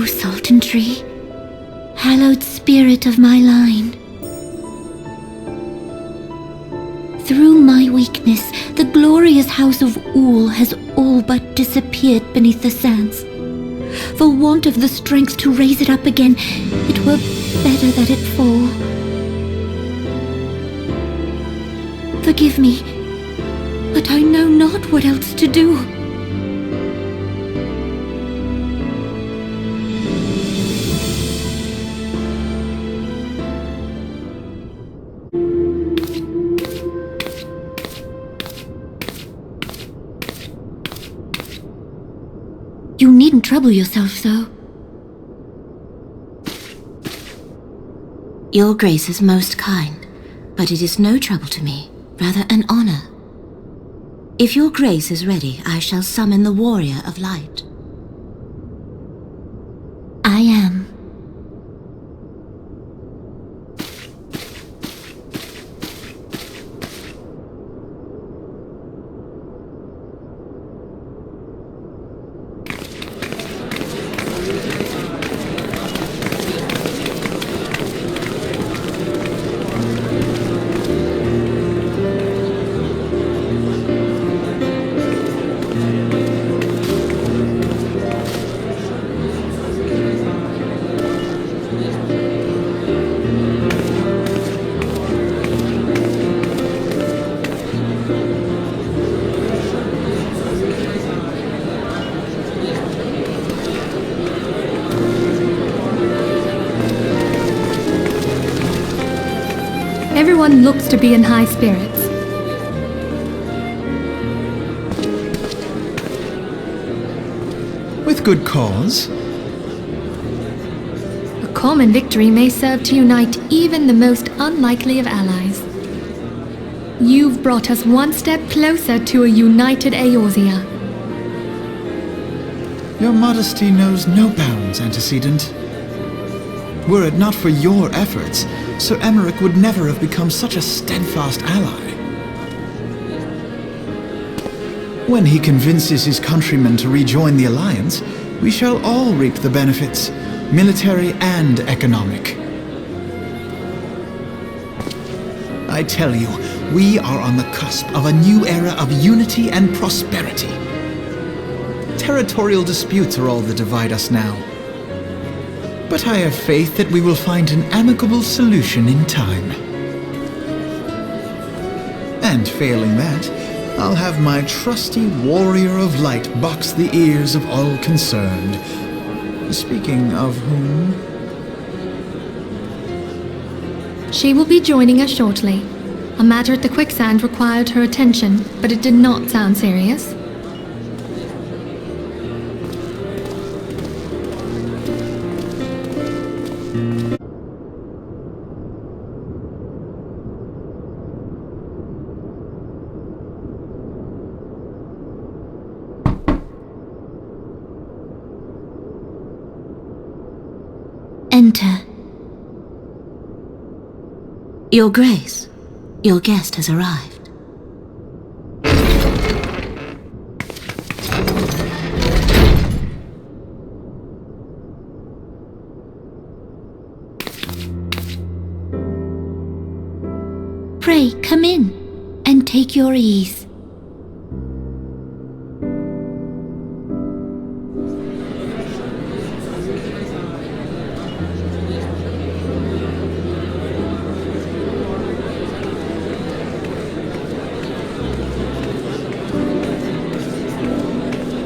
Sultan Tree, hallowed spirit of my line. Through my weakness, the glorious house of Ul has all but disappeared beneath the sands. For want of the strength to raise it up again, it were better that it fall. Forgive me, but I know not what else to do. You needn't trouble yourself so. Your Grace is most kind, but it is no trouble to me, rather an honor. If your Grace is ready, I shall summon the Warrior of Light. I am. Everyone looks to be in high spirits. With good cause. A common victory may serve to unite even the most unlikely of allies. You've brought us one step closer to a united Eorzea. Your modesty knows no bounds, antecedent. Were it not for your efforts, Sir Emmerich would never have become such a steadfast ally. When he convinces his countrymen to rejoin the Alliance, we shall all reap the benefits, military and economic. I tell you, we are on the cusp of a new era of unity and prosperity. Territorial disputes are all that divide us now. But I have faith that we will find an amicable solution in time. And failing that, I'll have my trusty Warrior of Light box the ears of all concerned. Speaking of whom... She will be joining us shortly. A matter at the quicksand required her attention, but it did not sound serious. Enter. Your Grace, your guest has arrived. Pray, come in, and take your ease.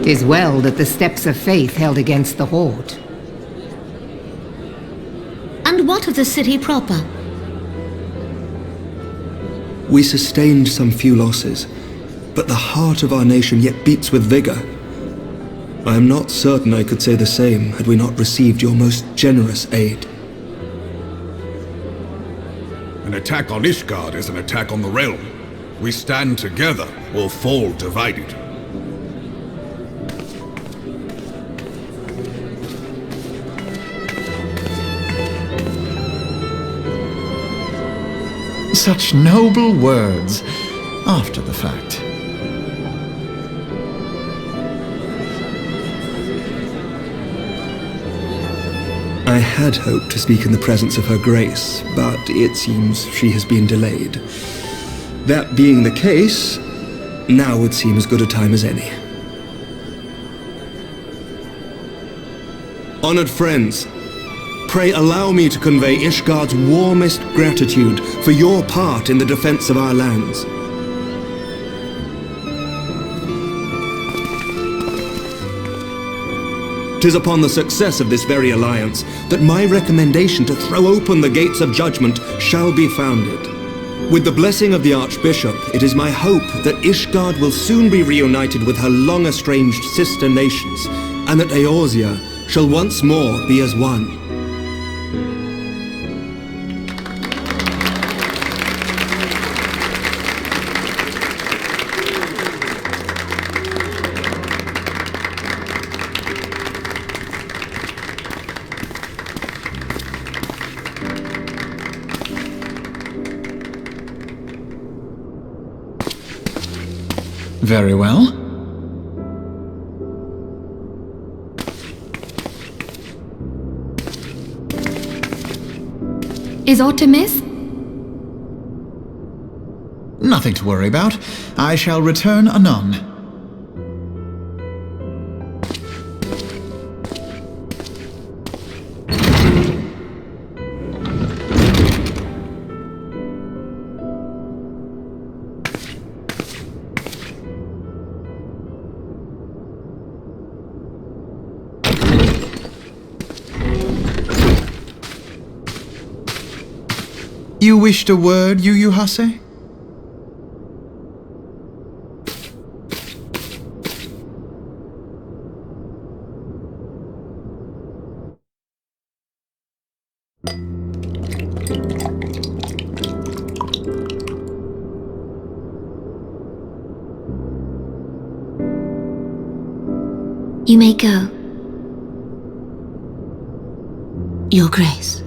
"'Tis well that the steps of faith held against the Horde." And what of the city proper? We sustained some few losses, but the heart of our nation yet beats with vigor. I am not certain I could say the same had we not received your most generous aid. An attack on Ishgard is an attack on the realm. We stand together or fall divided. Such noble words, after the fact. had hoped to speak in the presence of Her Grace, but it seems she has been delayed. That being the case, now would seem as good a time as any. Honored friends, pray allow me to convey Ishgard's warmest gratitude for your part in the defense of our lands. 'Tis upon the success of this very alliance that my recommendation to throw open the gates of judgment shall be founded. With the blessing of the Archbishop, it is my hope that Ishgard will soon be reunited with her long-estranged sister nations, and that Eorzea shall once more be as one. Very well. Is aught amiss? Nothing to worry about. I shall return anon. You wished a word, Yu Hase? You may go. Your Grace.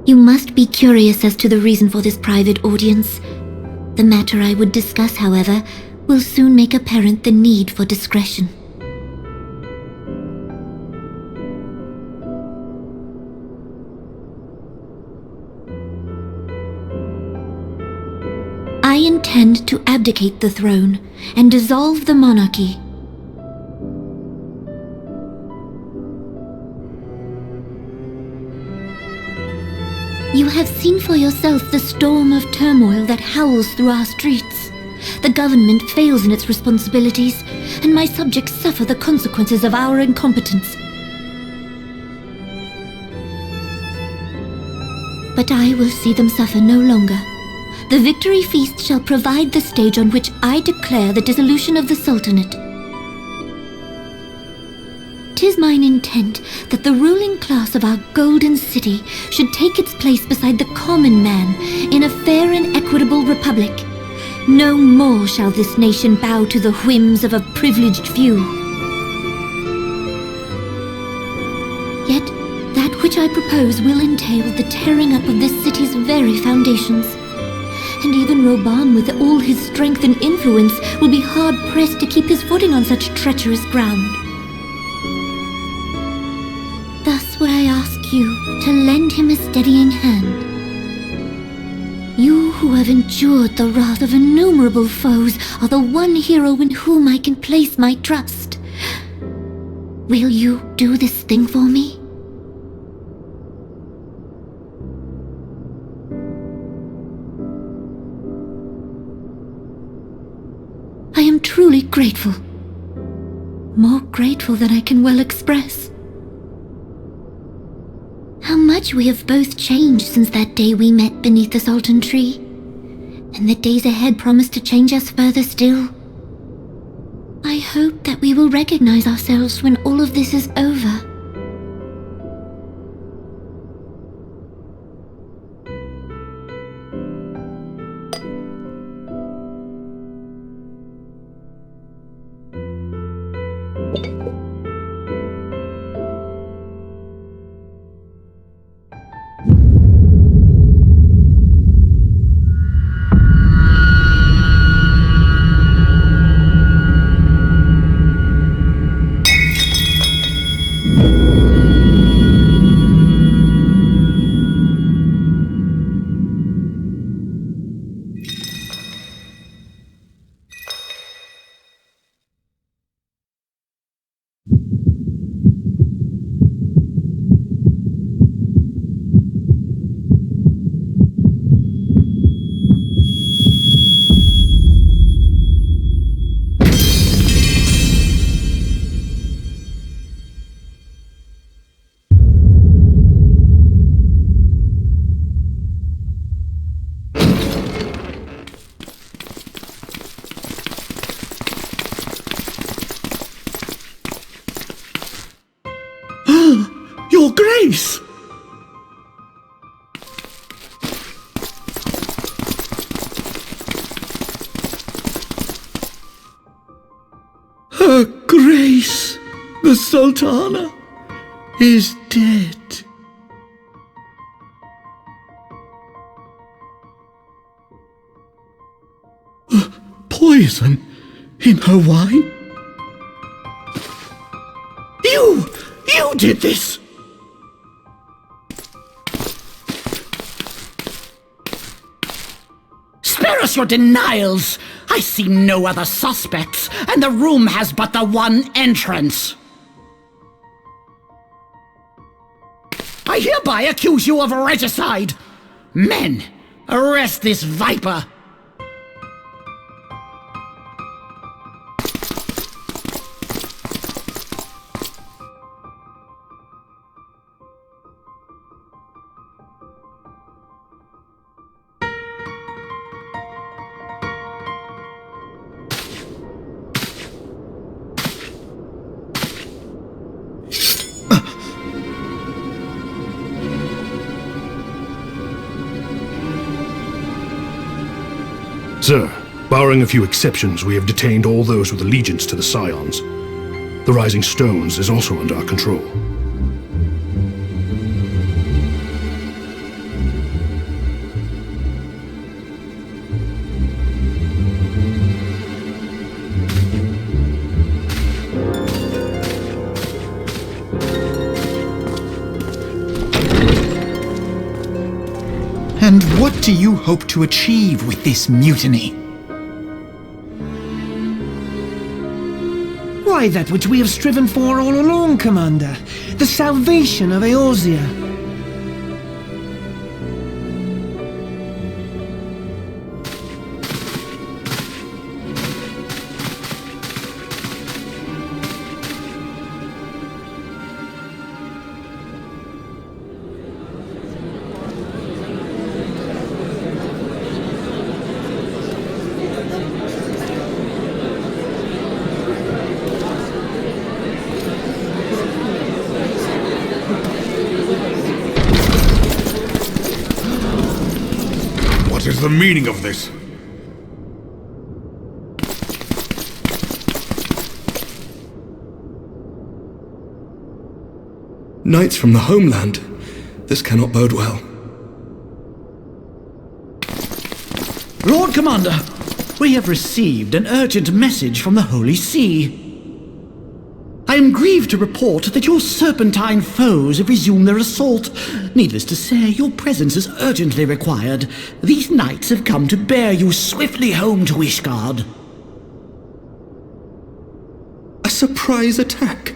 You must be curious as to the reason for this private audience. The matter I would discuss, however, will soon make apparent the need for discretion. I intend to abdicate the throne and dissolve the monarchy. You have seen for yourself the storm of turmoil that howls through our streets. The government fails in its responsibilities, and my subjects suffer the consequences of our incompetence. But I will see them suffer no longer. The victory feast shall provide the stage on which I declare the dissolution of the Sultanate. 'Tis mine intent that the ruling class of our golden city should take its place beside the common man in a fair and equitable republic. No more shall this nation bow to the whims of a privileged few. Yet, that which I propose will entail the tearing up of this city's very foundations. And even Roban, with all his strength and influence, will be hard-pressed to keep his footing on such treacherous ground. Thus would I ask you to lend him a steadying hand. You who have endured the wrath of innumerable foes are the one hero in whom I can place my trust. Will you do this thing for me? I am truly grateful. More grateful than I can well express. How much we have both changed since that day we met beneath the Sultan tree. And the days ahead promise to change us further still. I hope that we will recognize ourselves when all of this is over. Grace! Her Grace, the Sultana, is dead. Poison in her wine? You did this! Spare us your denials! I see no other suspects, and the room has but the one entrance. I hereby accuse you of regicide! Men, arrest this viper! Sir, barring a few exceptions, we have detained all those with allegiance to the Scions. The Rising Stones is also under our control. And what do you hope to achieve with this mutiny? Why, that which we have striven for all along, Commander. The salvation of Eorzea. What is the meaning of this? Knights from the homeland. This cannot bode well. Lord Commander, we have received an urgent message from the Holy See. I am grieved to report that your serpentine foes have resumed their assault. Needless to say, your presence is urgently required. These knights have come to bear you swiftly home to Ishgard. A surprise attack?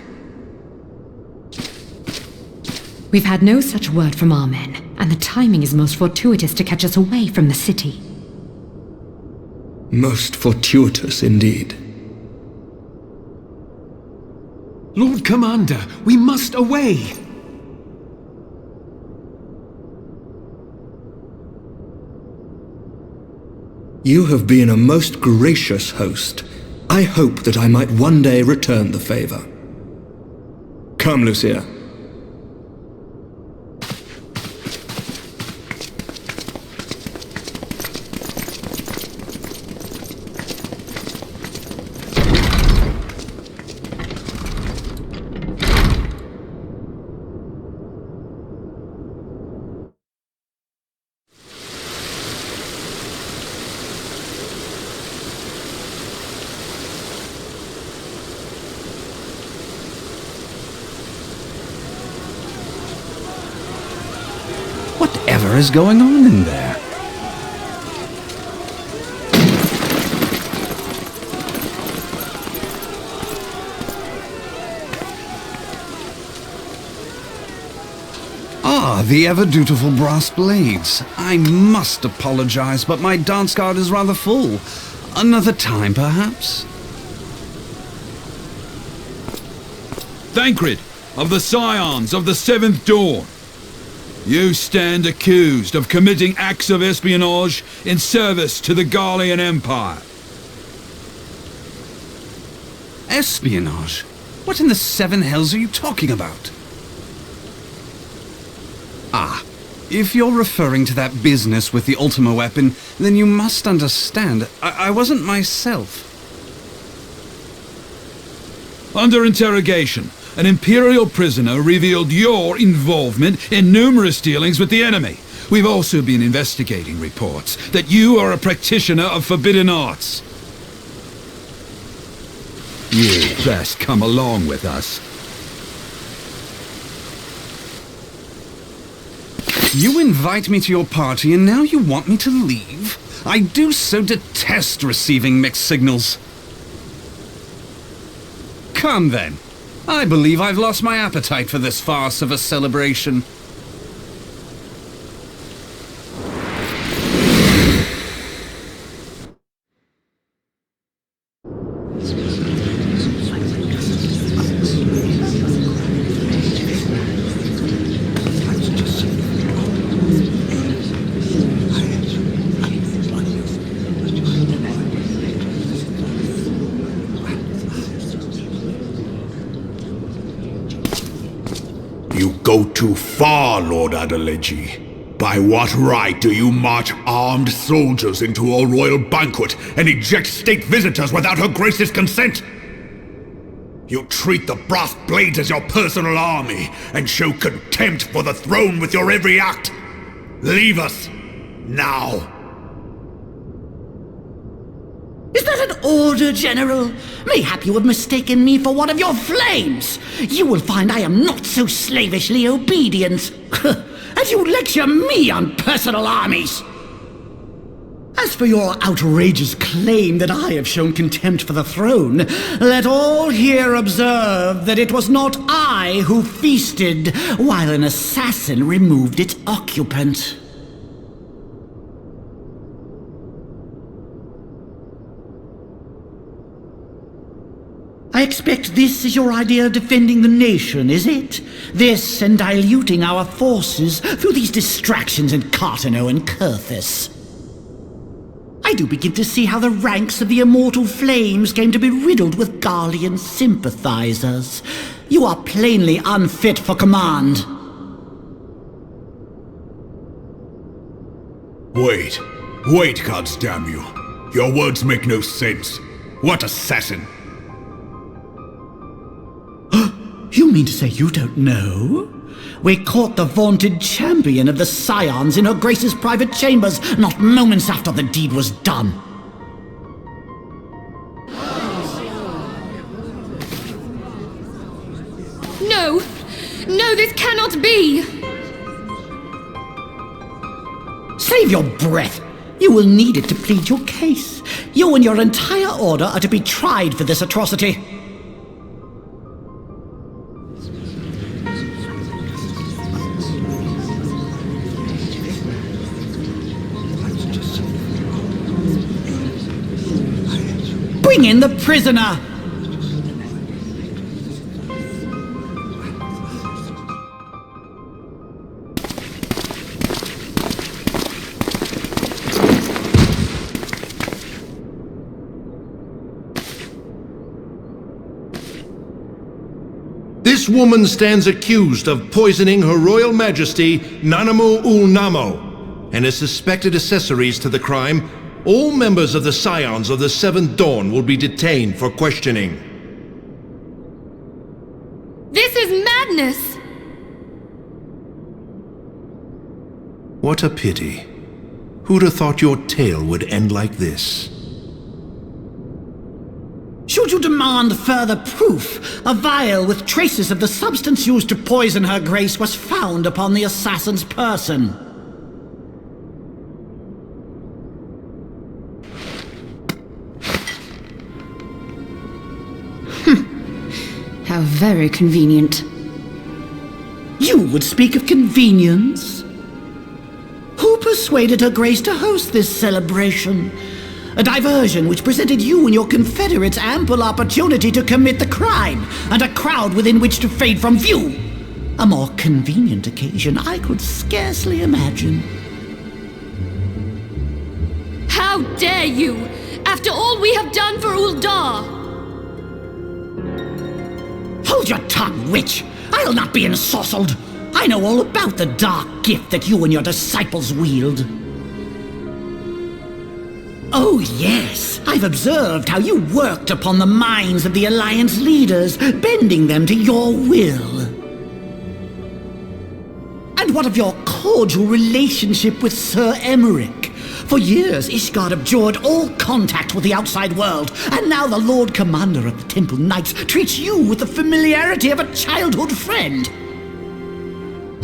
We've had no such word from our men, and the timing is most fortuitous to catch us away from the city. Most fortuitous indeed. Lord Commander, we must away! You have been a most gracious host. I hope that I might one day return the favor. Come, Lucia. Whatever is going on in there? Ah, the ever-dutiful brass blades. I must apologize, but my dance card is rather full. Another time, perhaps? Thancred, of the Scions of the Seventh Dawn. You stand accused of committing acts of espionage in service to the Garlean Empire. Espionage? What in the seven hells are you talking about? Ah, if you're referring to that business with the Ultima weapon, then you must understand, I wasn't myself. Under interrogation, an Imperial prisoner revealed your involvement in numerous dealings with the enemy. We've also been investigating reports that you are a practitioner of forbidden arts. You'd best come along with us. You invite me to your party and now you want me to leave? I do so detest receiving mixed signals. Come then. I believe I've lost my appetite for this farce of a celebration. You go too far, Lord Adeleji. By what right do you march armed soldiers into a royal banquet and eject state visitors without her grace's consent? You treat the brass blades as your personal army and show contempt for the throne with your every act. Leave us, now. Is that an order, General? Mayhap you have mistaken me for one of your flames. You will find I am not so slavishly obedient. As you lecture me on personal armies. As for your outrageous claim that I have shown contempt for the throne, let all here observe that it was not I who feasted while an assassin removed its occupant. I expect this is your idea of defending the nation, is it? This and diluting our forces through these distractions in Cartano and Kurthis. I do begin to see how the ranks of the Immortal Flames came to be riddled with Garlean sympathizers. You are plainly unfit for command. Wait, goddamn you. Your words make no sense. What assassin? You mean to say you don't know? We caught the vaunted champion of the Scions in her Grace's private chambers, not moments after the deed was done. No! No, this cannot be! Save your breath! You will need it to plead your case. You and your entire order are to be tried for this atrocity. Bring in the prisoner! This woman stands accused of poisoning Her Royal Majesty Nanamu ul Namo, and is suspected accessories to the crime. All members of the Scions of the Seventh Dawn will be detained for questioning. This is madness! What a pity. Who'd have thought your tale would end like this? Should you demand further proof, a vial with traces of the substance used to poison her grace was found upon the assassin's person. How very convenient. You would speak of convenience? Who persuaded her grace to host this celebration? A diversion which presented you and your confederates ample opportunity to commit the crime, and a crowd within which to fade from view. A more convenient occasion I could scarcely imagine. How dare you! After all we have done for Uldar! Hold your tongue, witch! I'll not be ensorcelled! I know all about the dark gift that you and your disciples wield. Oh yes, I've observed how you worked upon the minds of the Alliance leaders, bending them to your will. And what of your cordial relationship with Sir Emmerich? For years, Ishgard abjured all contact with the outside world, and now the Lord Commander of the Temple Knights treats you with the familiarity of a childhood friend.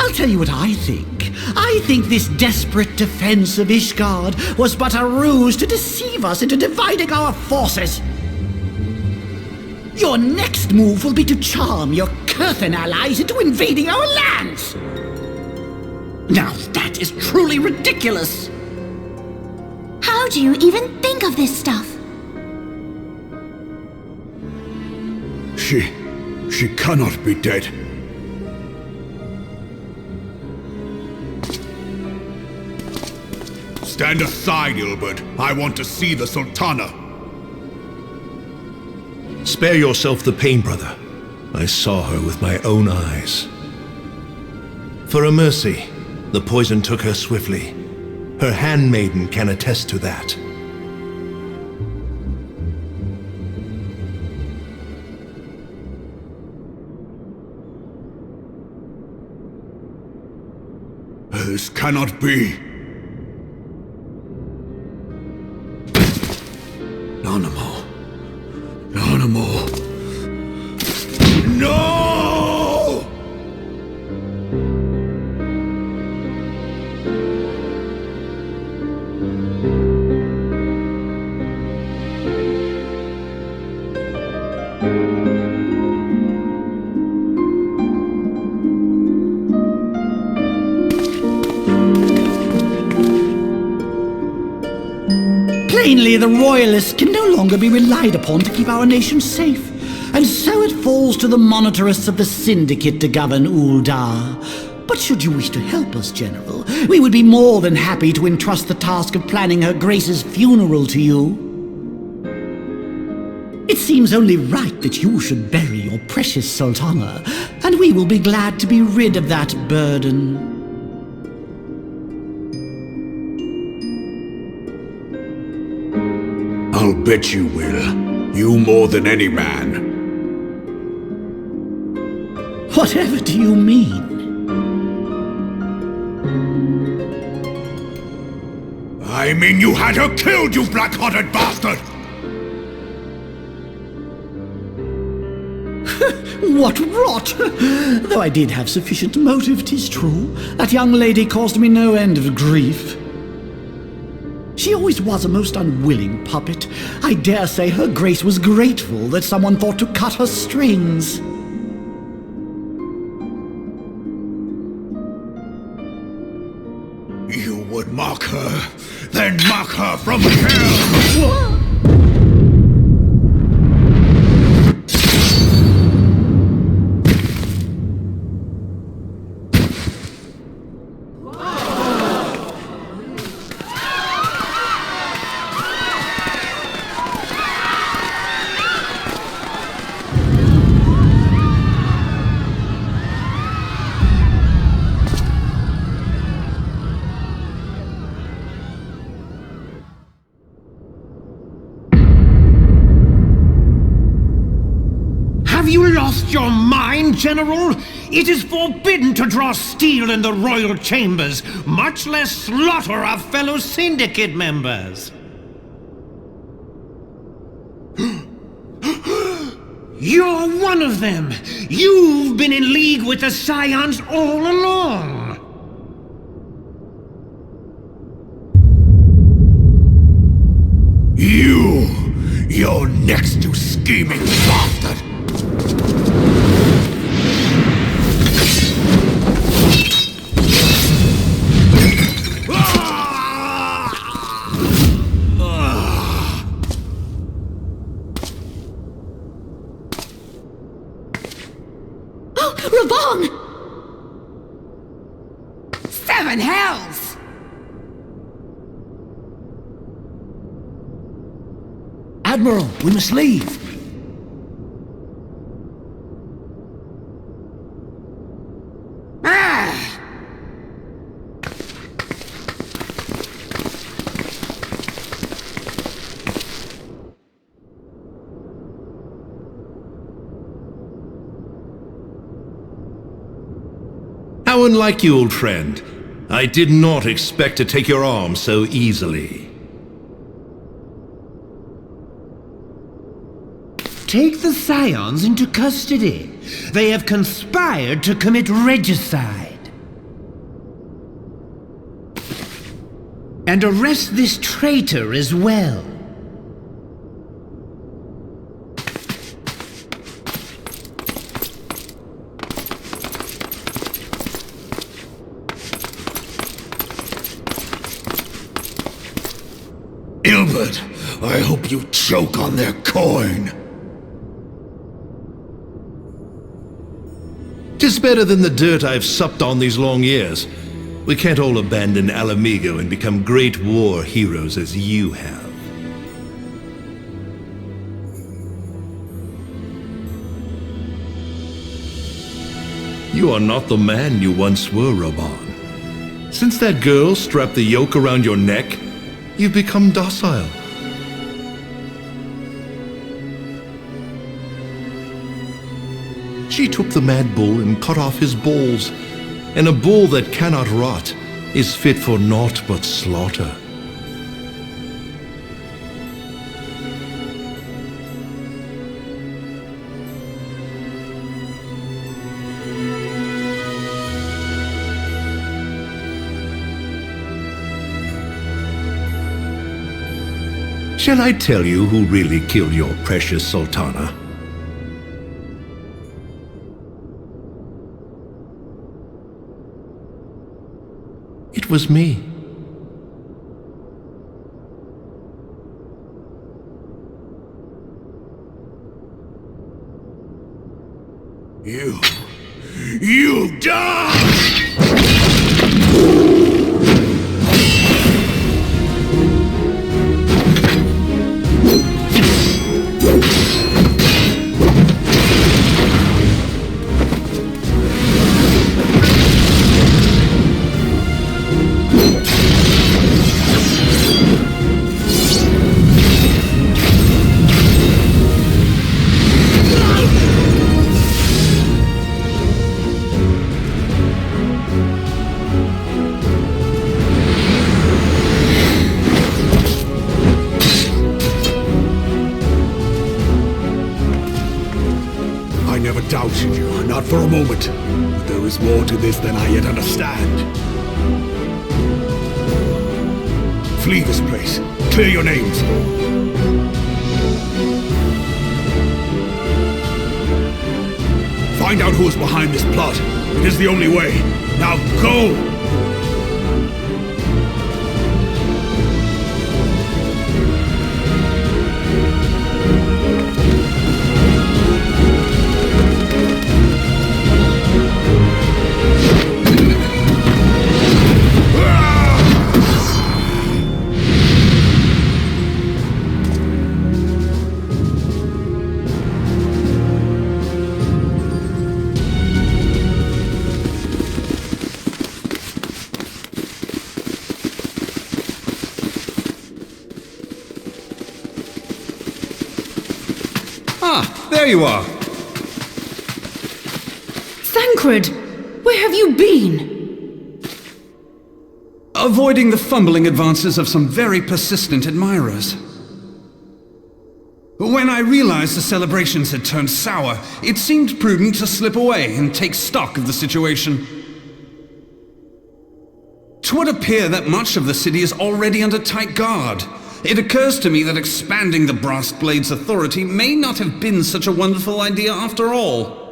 I'll tell you what I think. I think this desperate defense of Ishgard was but a ruse to deceive us into dividing our forces. Your next move will be to charm your Kurthan allies into invading our lands. Now that is truly ridiculous. How do you even think of this stuff? She cannot be dead. Stand aside, Ilbert. I want to see the Sultana. Spare yourself the pain, brother. I saw her with my own eyes. For a mercy, the poison took her swiftly. Her handmaiden can attest to that. This cannot be. Nanamo. No! Plainly, the Royalists can no longer be relied upon to keep our nation safe. And so it falls to the monitorists of the Syndicate to govern Uldar. But should you wish to help us, General, we would be more than happy to entrust the task of planning Her Grace's funeral to you. It seems only right that you should bury your precious Sultana, and we will be glad to be rid of that burden. I'll bet you will. You more than any man. Whatever do you mean? I mean you had her killed, you black-hearted bastard! What rot! Though I did have sufficient motive, 'tis true. That young lady caused me no end of grief. She always was a most unwilling puppet. I dare say Her Grace was grateful that someone thought to cut her strings. You would mock her, then mock her from hell! Have you lost your mind, General? It is forbidden to draw steel in the royal chambers, much less slaughter our fellow Syndicate members. You're one of them! You've been in league with the Scions all along! You're next, you scheming bastard! Ravon! Seven hells! Admiral, we must leave. Ah! unlike you, old friend. I did not expect to take your arm so easily. Take the Scions into custody. They have conspired to commit regicide. And arrest this traitor as well. Ilbert, I hope you choke on their coin. 'Tis better than the dirt I've supped on these long years. We can't all abandon Alamigo and become great war heroes as you have. You are not the man you once were, Raban. Since that girl strapped the yoke around your neck, you've become docile. She took the mad bull and cut off his balls, and a bull that cannot rot is fit for naught but slaughter. Shall I tell you who really killed your precious Sultana? It was me. You die! Doubted you, not for a moment. But there is more to this than I yet understand. Flee this place. Clear your names. Find out who is behind this plot. It is the only way. Now go! There you are. Thancred! Where have you been? Avoiding the fumbling advances of some very persistent admirers. When I realized the celebrations had turned sour, it seemed prudent to slip away and take stock of the situation. 'Twould appear that much of the city is already under tight guard. It occurs to me that expanding the Brass Blade's authority may not have been such a wonderful idea after all.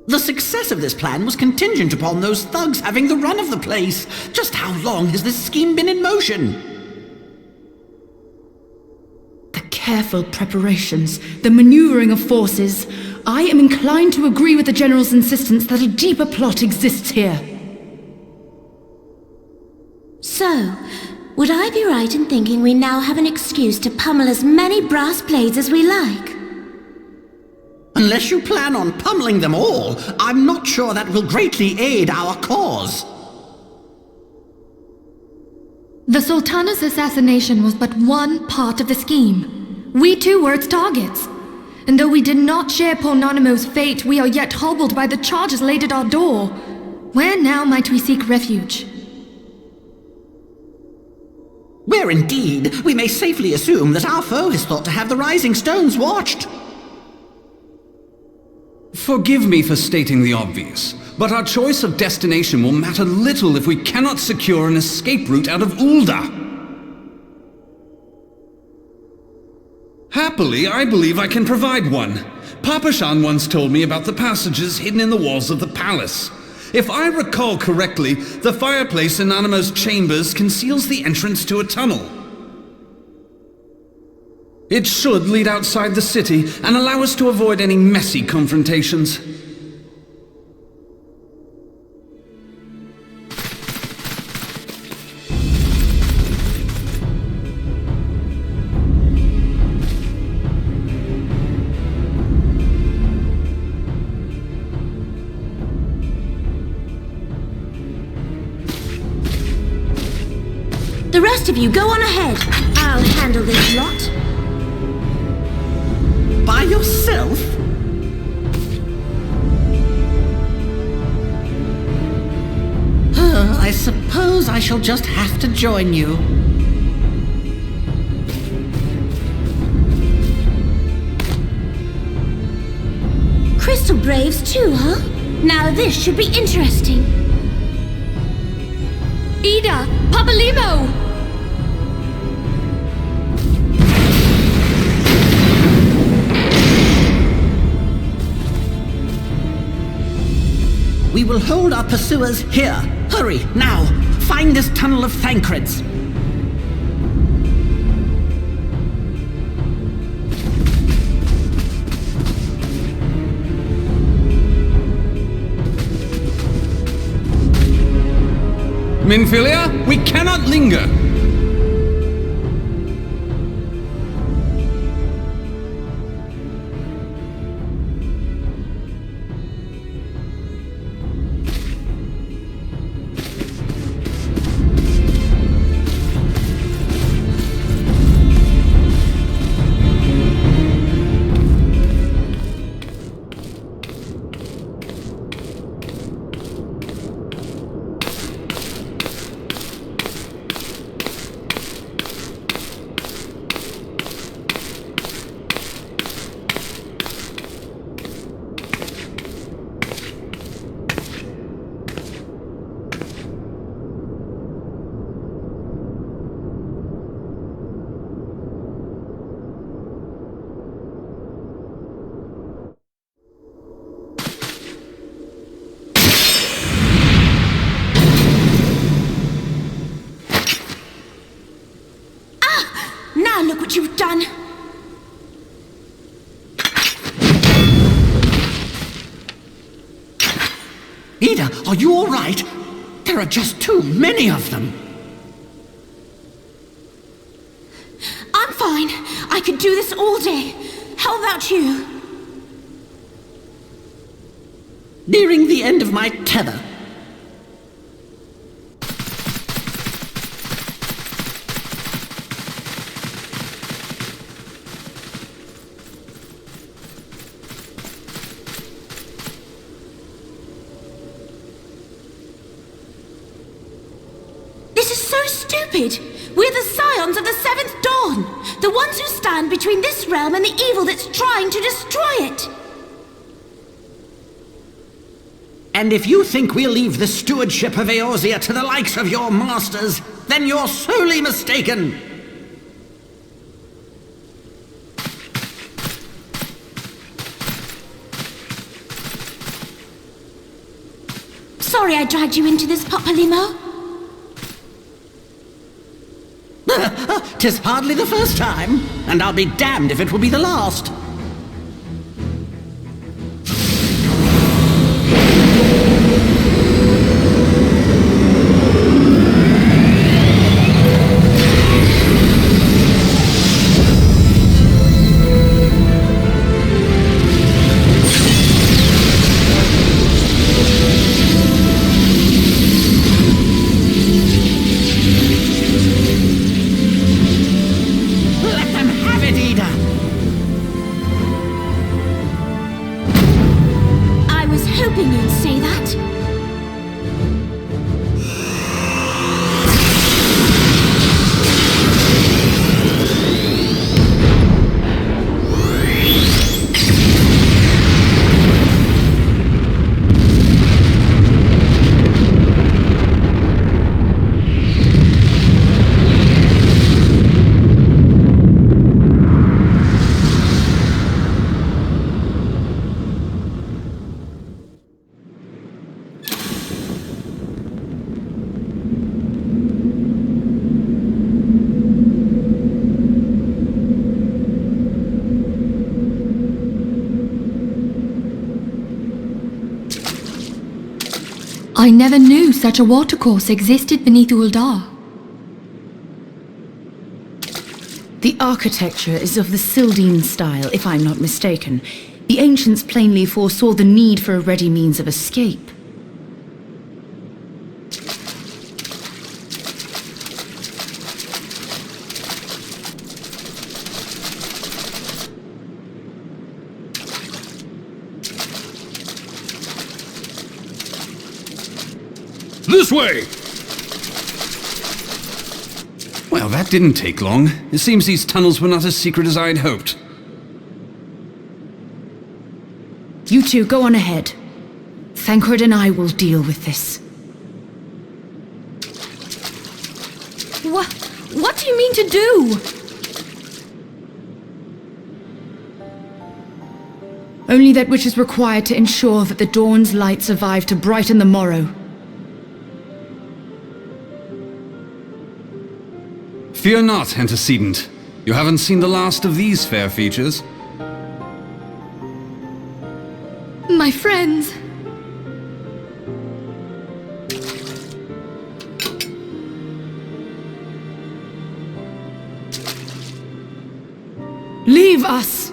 The success of this plan was contingent upon those thugs having the run of the place. Just how long has this scheme been in motion? The careful preparations, the maneuvering of forces. I am inclined to agree with the General's insistence that a deeper plot exists here. So, would I be right in thinking we now have an excuse to pummel as many brass blades as we like? Unless you plan on pummeling them all, I'm not sure that will greatly aid our cause. The Sultana's assassination was but one part of the scheme. We too were its targets. And though we did not share poor Nanamo's fate, we are yet hobbled by the charges laid at our door. Where now might we seek refuge? Where indeed, we may safely assume that our foe is thought to have the Rising Stones watched. Forgive me for stating the obvious, but our choice of destination will matter little if we cannot secure an escape route out of Ul'dah. Happily, I believe I can provide one. Papashan once told me about the passages hidden in the walls of the palace. If I recall correctly, the fireplace in Nanamo's chambers conceals the entrance to a tunnel. It should lead outside the city and allow us to avoid any messy confrontations. The rest of you, go on ahead. I'll handle this lot. By yourself? I suppose I shall just have to join you. Crystal Braves too, huh? Now this should be interesting. Ida! Papalimo! We will hold our pursuers here. Hurry, now! Find this tunnel of Thancreds. Minfilia, we cannot linger! Now look what you've done! Ida, are you all right? There are just too many of them. I'm fine. I could do this all day. How about you? Nearing the end of my tether. We're the scions of the Seventh Dawn, the ones who stand between this realm and the evil that's trying to destroy it. And if you think we'll leave the stewardship of Eorzea to the likes of your masters, then you're sorely mistaken. Sorry I dragged you into this, Papalimo. 'Tis hardly the first time, and I'll be damned if it will be the last. I never knew such a watercourse existed beneath Uldar. The architecture is of the Sildine style, if I'm not mistaken. The ancients plainly foresaw the need for a ready means of escape. This way! Well, that didn't take long. It seems these tunnels were not as secret as I'd hoped. You two, go on ahead. Thancred and I will deal with this. What do you mean to do? Only that which is required to ensure that the dawn's light survive to brighten the morrow. Fear not, antecedent. You haven't seen the last of these fair features. My friends. Leave us!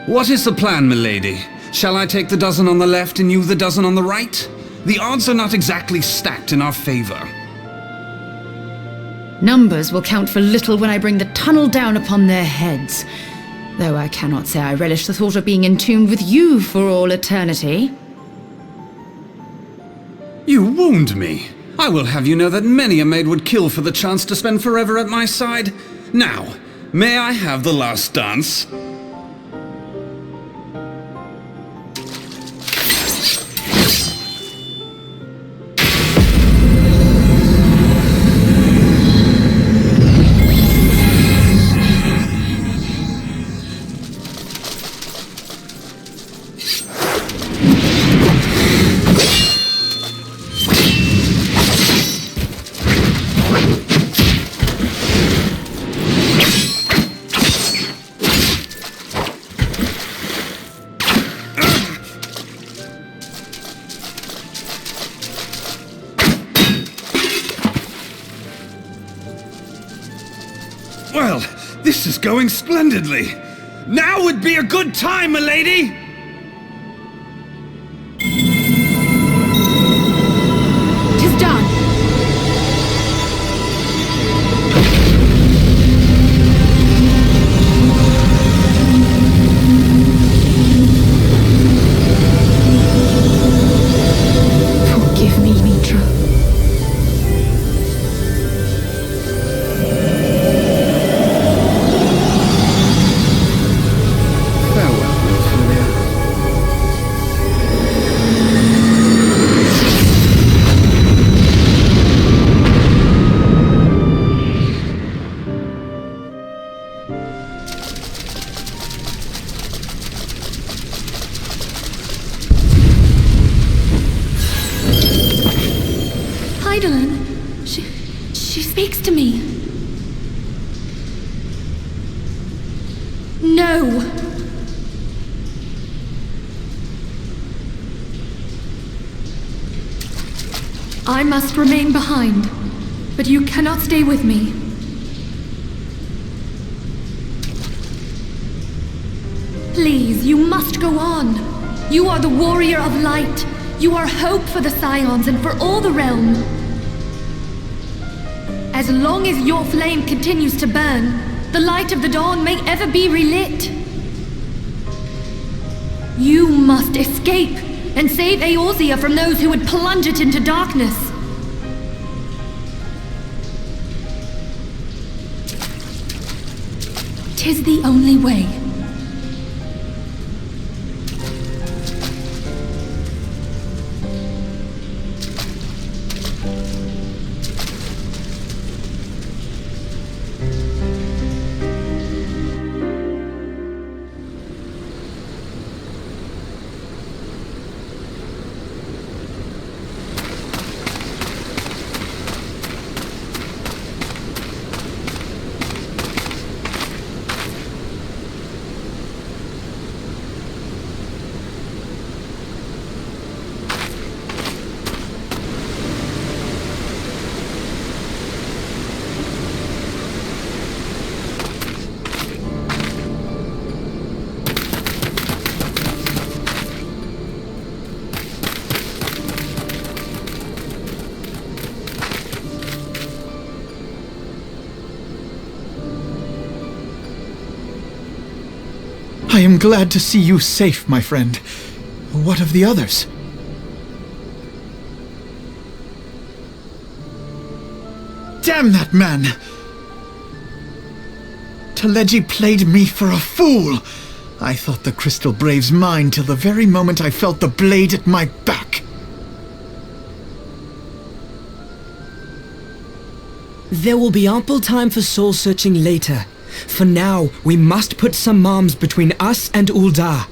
What is the plan, milady? Shall I take the dozen on the left and you the dozen on the right? The odds are not exactly stacked in our favor. Numbers will count for little when I bring the tunnel down upon their heads. Though I cannot say I relish the thought of being entombed with you for all eternity. You wound me. I will have you know that many a maid would kill for the chance to spend forever at my side. Now, may I have the last dance? Well, this is going splendidly. Now would be a good time, milady! Tis done. Forgive me, Mitra. She speaks to me. No. I must remain behind, but you cannot stay with me. Please, you must go on. You are the warrior of light. You are hope for the Scions and for all the realm. As long as your flame continues to burn, the light of the dawn may ever be relit. You must escape and save Eorzea from those who would plunge it into darkness. Tis the only way. I am glad to see you safe, my friend. What of the others? Damn that man! Teleji played me for a fool! I thought the Crystal Brave's mine till the very moment I felt the blade at my back. There will be ample time for soul-searching later. For now, we must put some arms between us and Ul'dah.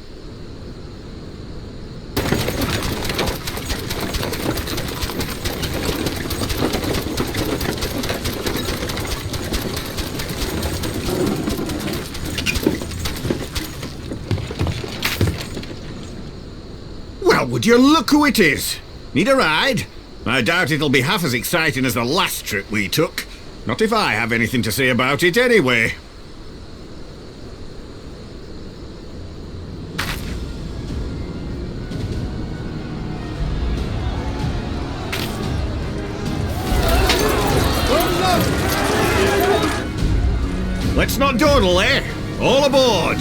Well, would you look who it is? Need a ride? I doubt it'll be half as exciting as the last trip we took. Not if I have anything to say about it anyway. Let's not dawdle, eh? All aboard!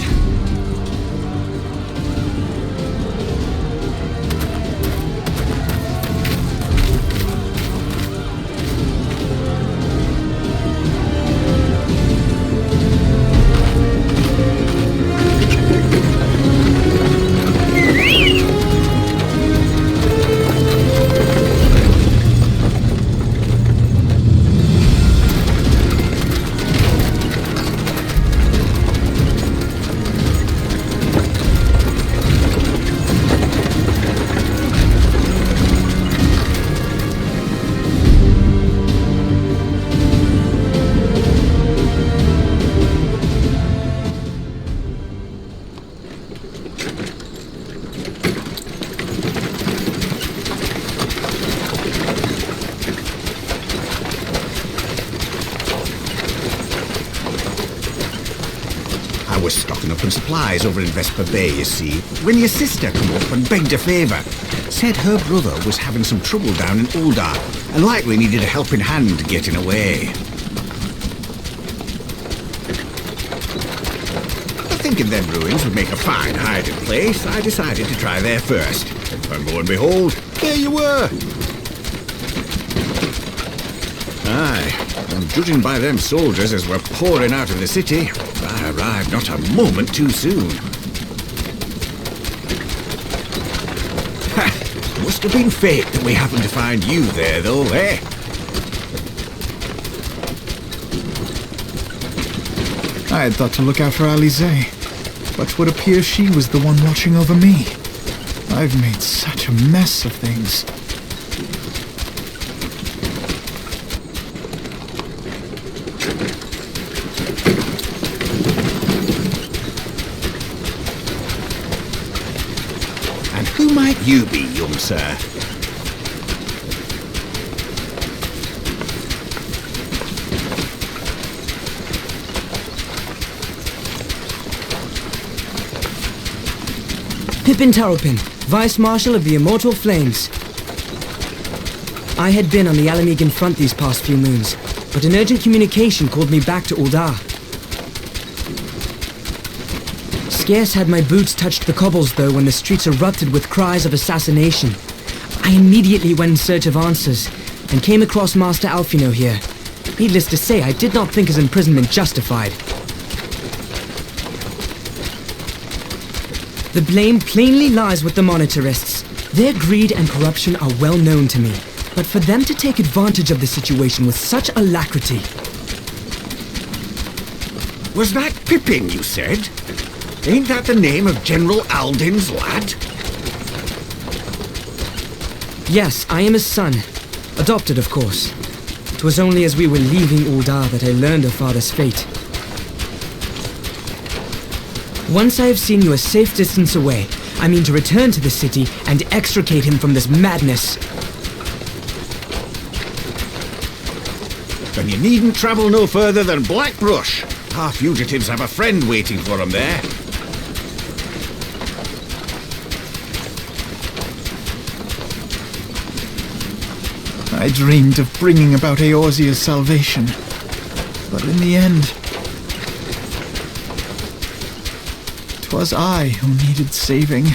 I was stocking up on supplies over in Vesper Bay, you see, when your sister come up and begged a favour. Said her brother was having some trouble down in Ul'dah and likely needed a helping hand getting away. Thinking them ruins would make a fine hiding place, I decided to try there first. And lo and behold, there you were! Aye, and judging by them soldiers as were pouring out of the city, I arrived not a moment too soon. Ha! Must have been fate that we happened to find you there, though, eh? I had thought to look out for Alize, but would appear she was the one watching over me. I've made such a mess of things. And who might you be, young sir? Pippin Taropin, Vice Marshal of the Immortal Flames. I had been on the Alamegan front these past few moons, but an urgent communication called me back to Ul'dah. Scarce had my boots touched the cobbles, though, when the streets erupted with cries of assassination. I immediately went in search of answers, and came across Master Alfino here. Needless to say, I did not think his imprisonment justified. The blame plainly lies with the Monitarists. Their greed and corruption are well known to me, but for them to take advantage of the situation with such alacrity... Was that Pippin, you said? Ain't that the name of General Alden's lad? Yes, I am his son. Adopted, of course. It was only as we were leaving Ul'dah that I learned of father's fate. Once I have seen you a safe distance away, I mean to return to the city and extricate him from this madness. Then you needn't travel no further than Blackbrush. Our fugitives have a friend waiting for them there. I dreamed of bringing about Eorzea's salvation, but in the end, 'Twas I who needed saving.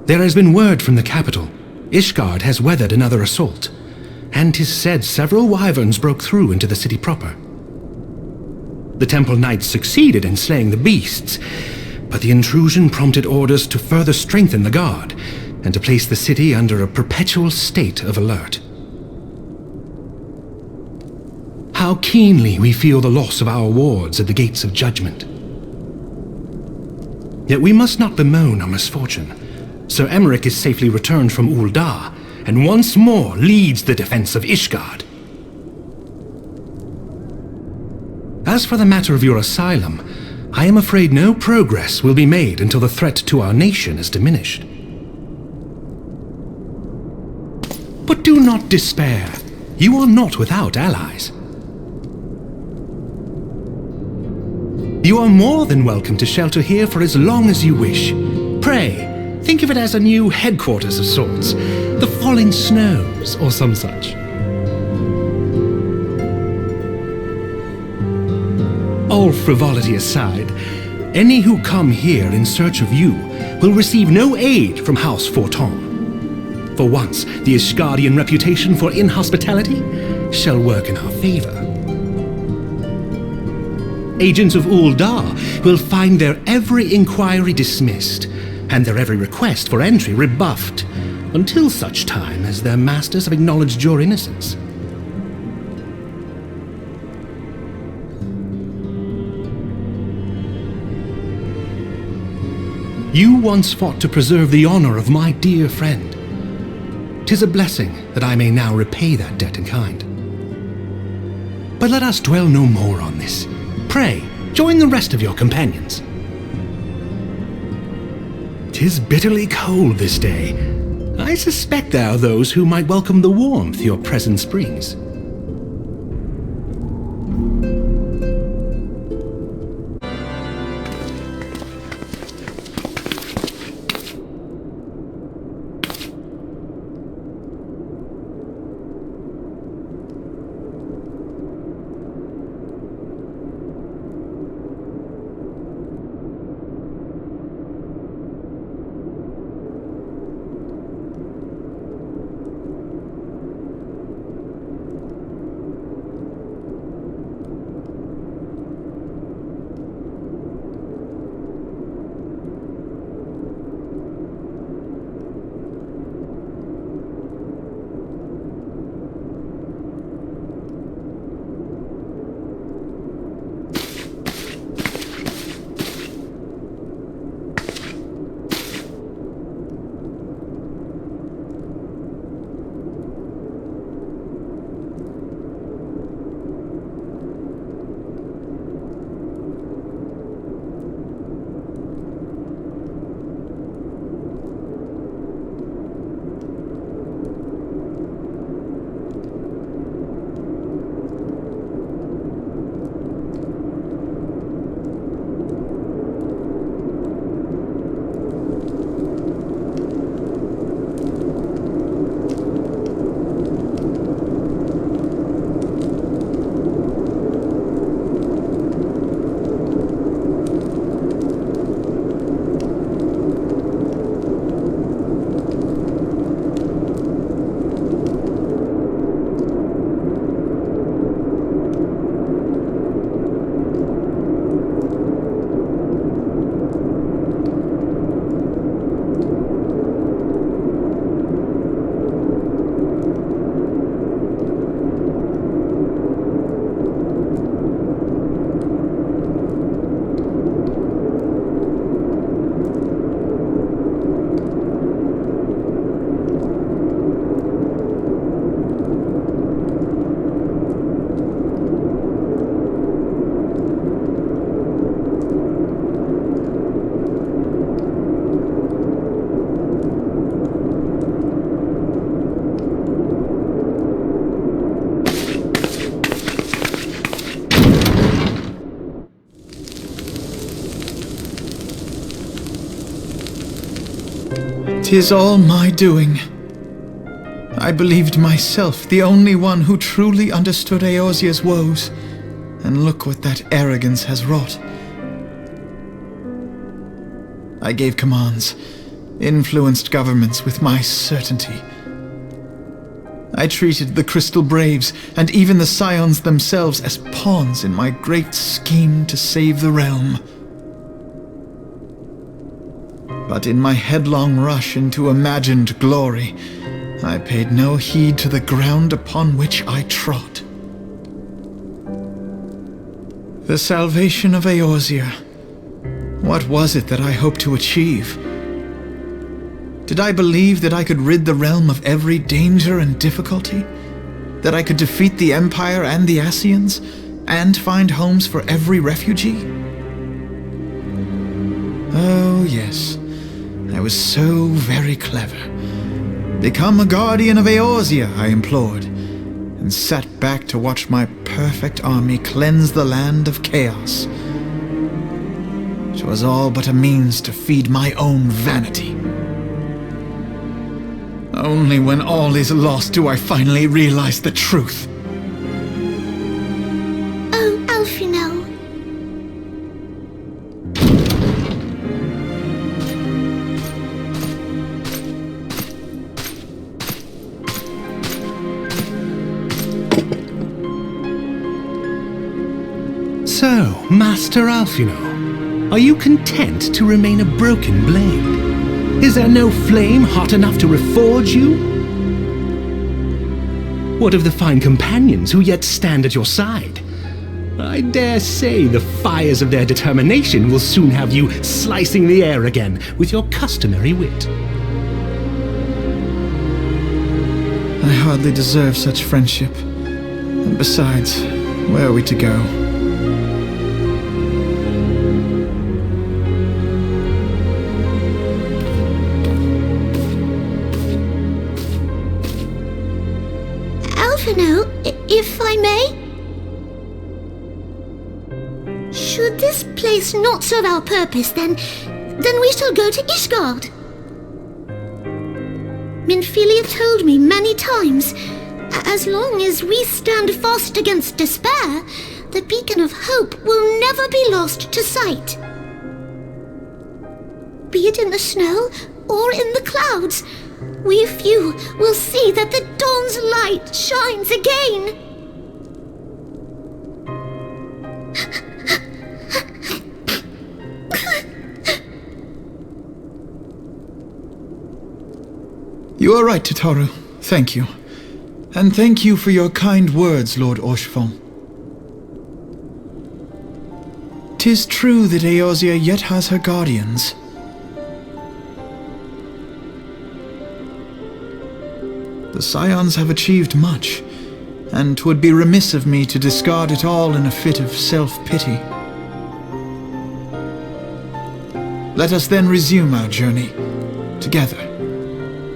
There has been word from the capital. Ishgard has weathered another assault, and 'tis said several wyverns broke through into the city proper. The Temple Knights succeeded in slaying the beasts, but the intrusion prompted orders to further strengthen the guard, and to place the city under a perpetual state of alert. How keenly we feel the loss of our wards at the gates of judgment. Yet we must not bemoan our misfortune. Sir Emmerich is safely returned from Ul'dah, and once more leads the defense of Ishgard. As for the matter of your asylum, I am afraid no progress will be made until the threat to our nation is diminished. But do not despair. You are not without allies. You are more than welcome to shelter here for as long as you wish. Pray, think of it as a new headquarters of sorts. The Falling Snows, or some such. All frivolity aside, any who come here in search of you will receive no aid from House Forton. For once, the Ishgardian reputation for inhospitality shall work in our favor. Agents of Ul'dah will find their every inquiry dismissed, and their every request for entry rebuffed, until such time as their masters have acknowledged your innocence. You once fought to preserve the honor of my dear friend. 'Tis a blessing that I may now repay that debt in kind. But let us dwell no more on this. Pray, join the rest of your companions. 'Tis bitterly cold this day. I suspect there are those who might welcome the warmth your presence brings. "'Tis all my doing. I believed myself the only one who truly understood Eorzea's woes, and look what that arrogance has wrought. I gave commands, influenced governments with my certainty. I treated the Crystal Braves and even the Scions themselves as pawns in my great scheme to save the realm. But in my headlong rush into imagined glory, I paid no heed to the ground upon which I trod. The salvation of Eorzea. What was it that I hoped to achieve? Did I believe that I could rid the realm of every danger and difficulty? That I could defeat the Empire and the Ascians, and find homes for every refugee? Oh, yes. I was so very clever. Become a guardian of Eorzea, I implored, and sat back to watch my perfect army cleanse the land of chaos. It was all but a means to feed my own vanity. Only when all is lost do I finally realize the truth. Oh, Alphinaud. So, Master Alphinaud, are you content to remain a broken blade? Is there no flame hot enough to reforge you? What of the fine companions who yet stand at your side? I dare say the fires of their determination will soon have you slicing the air again with your customary wit. I hardly deserve such friendship. And besides, where are we to go? If I may? Should this place not serve our purpose, then we shall go to Ishgard. Minfilia told me many times, as long as we stand fast against despair, the beacon of hope will never be lost to sight. Be it in the snow or in the clouds, we few will see that the dawn's light shines again. You are right, Tataru. Thank you. And thank you for your kind words, Lord Orchefon. 'Tis true that Eorzea yet has her guardians. The Scions have achieved much, and 'twould be remiss of me to discard it all in a fit of self-pity. Let us then resume our journey, together,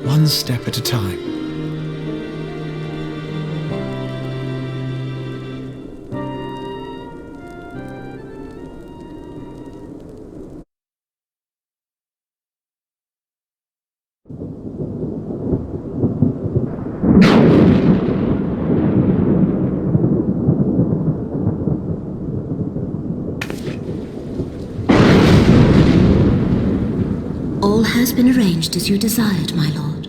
one step at a time. All has been arranged as you desired, my lord.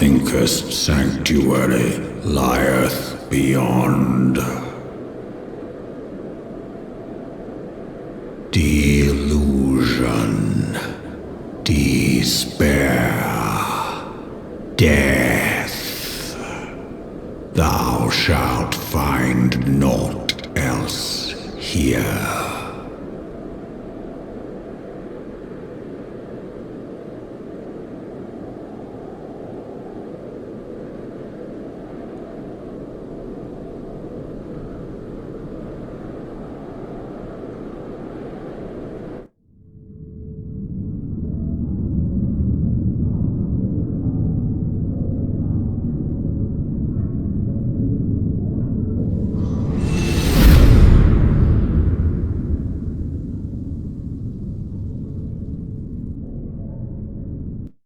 thinkest sanctuary lieth beyond. Delusion, despair, death. Thou shalt find naught else here.